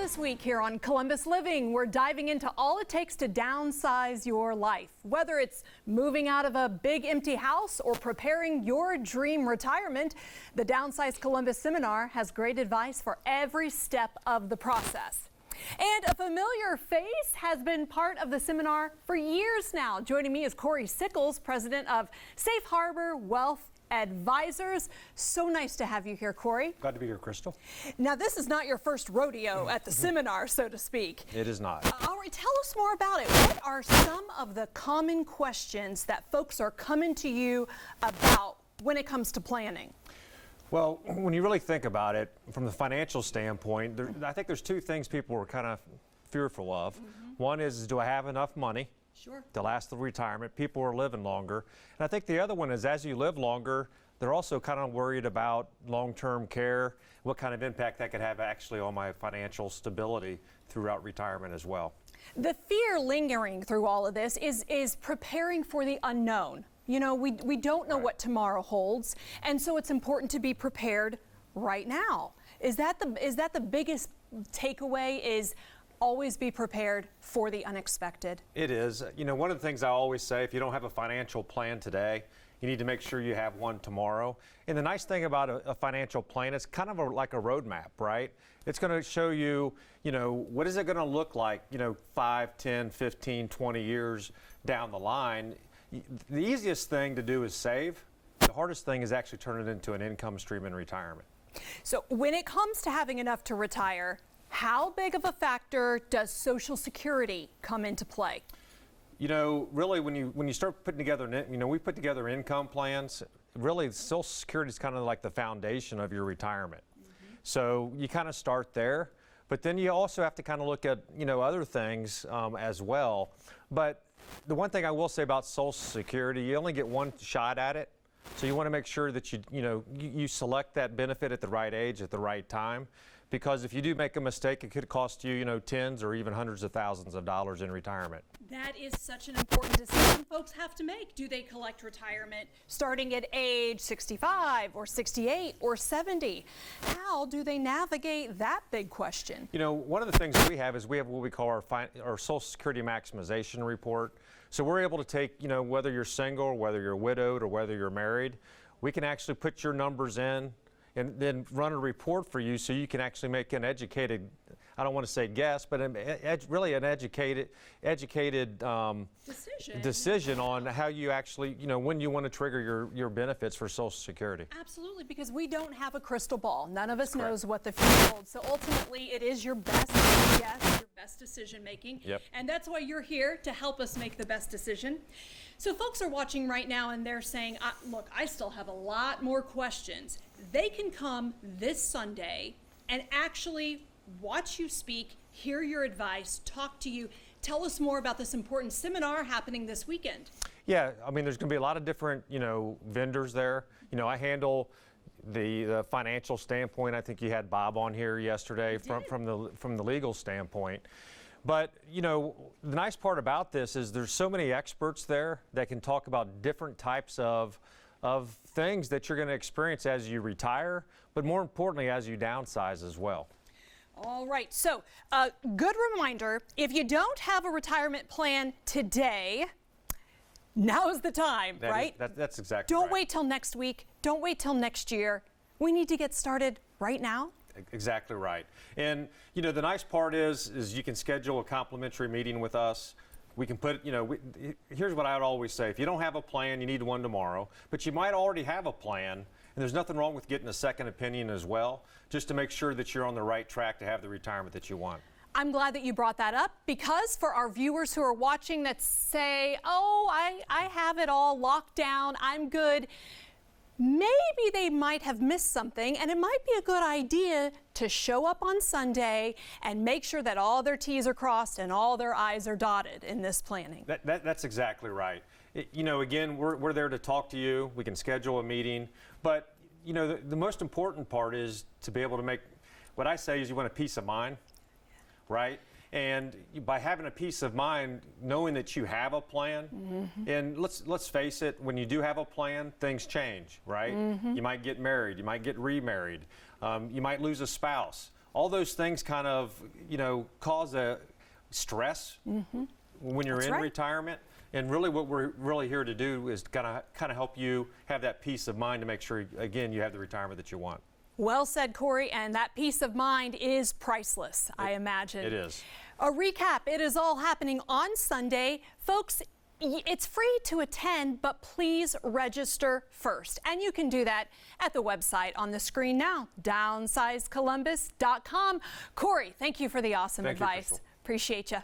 this week here on Columbus Living, we're diving into all it takes to downsize your life. Whether it's moving out of a big empty house or preparing your dream retirement, the Downsize Columbus seminar has great advice for every step of the process. And a familiar face has been part of the seminar for years now. Joining me is Cory Sickles, president of Safe Harbor Wealth Advisors. So nice to have you here, Cory. Glad to be here, Crystal. Now, this is not your first rodeo at the seminar, so to speak. It is not. All right, tell us more about it. What are some of the common questions that folks are coming to you about when it comes to planning? Well, when you really think about it, from the financial standpoint, I think there's two things people are kind of fearful of. One is, do I have enough money? Sure. To last the retirement? People are living longer. And I think the other one is, as you live longer, they're also kind of worried about long-term care, what kind of impact that could have actually on my financial stability throughout retirement as well. The fear lingering through all of this is preparing for the unknown. You know, we don't know what tomorrow holds, and so it's important to be prepared right now. Is that the biggest takeaway, is always be prepared for the unexpected? It is. You know, one of the things I always say, if you don't have a financial plan today, you need to make sure you have one tomorrow. And the nice thing about a financial plan, it's kind of like a roadmap, right? It's going to show you, you know, what is it going to look like, you know, 5, 10, 15, 20 years down the line. The easiest thing to do is save. The hardest thing is actually turn it into an income stream in retirement. So when it comes to having enough to retire, how big of a factor does Social Security come into play? You know, really, when you start putting together, you know, we put together income plans. Really, Social Security is kind of like the foundation of your retirement. So you kind of start there, but then you also have to kind of look at, you know, other things as well. But the one thing I will say about Social Security, you only get one shot at it. So you want to make sure that you select that benefit at the right age, at the right time. Because if you do make a mistake, it could cost you, you know, tens or even hundreds of thousands of dollars in retirement. That is such an important decision folks have to make. Do they collect retirement starting at age 65 or 68 or 70? How do they navigate that big question? You know, one of the things that we have is we have what we call our Social Security maximization report. So we're able to take, you know, whether you're single, or whether you're widowed, or whether you're married, we can actually put your numbers in and then run a report for you so you can actually make an educated, I don't want to say guess, but really an educated decision on how you actually, you know, when you want to trigger your benefits for Social Security. Absolutely, because we don't have a crystal ball. None of us knows what the future holds. So ultimately, it is your best guess, your best decision making. Yep. And that's why you're here, to help us make the best decision. So folks are watching right now and they're saying, look, I still have a lot more questions. They can come this Sunday and actually watch you speak, hear your advice, talk to you. Tell us more about this important seminar happening this weekend. Yeah, I mean, there's going to be a lot of different, you know, vendors there. You know, I handle the financial standpoint. I think you had Bob on here yesterday from the legal standpoint. But, you know, the nice part about this is there's so many experts there that can talk about different types of things that you're going to experience as you retire, but more importantly, as you downsize as well. All right, so good reminder, if you don't have a retirement plan today, now is the time, right? That's exactly right. Don't right. wait till next week. Don't wait till next year. We need to get started right now. Exactly right. And, you know, the nice part is you can schedule a complimentary meeting with us. We can put, you know, here's what I would always say. If you don't have a plan, you need one tomorrow. But you might already have a plan, and there's nothing wrong with getting a second opinion as well, just to make sure that you're on the right track to have the retirement that you want. I'm glad that you brought that up, because for our viewers who are watching that say, oh, I have it all locked down, I'm good, maybe they might have missed something, and it might be a good idea to show up on Sunday and make sure that all their T's are crossed and all their I's are dotted in this planning. That's exactly right. You know, again, we're there to talk to you. We can schedule a meeting. But, you know, the most important part is to be able to make, what I say is you want a peace of mind, right? And by having a peace of mind, knowing that you have a plan, and let's face it, when you do have a plan, things change, right? You might get married, you might get remarried, you might lose a spouse. all those things kind of, cause a stress when you're That's in right. retirement. And really what we're really here to do is kind of help you have that peace of mind to make sure, again, you have the retirement that you want. Well said, Cory, and that peace of mind is priceless, I imagine. It is. A recap, it is all happening on Sunday. Folks, it's free to attend, but please register first. And you can do that at the website on the screen now, downsizecolumbus.com. Cory, thank you for the awesome Thank you, advice. Crystal. Appreciate you.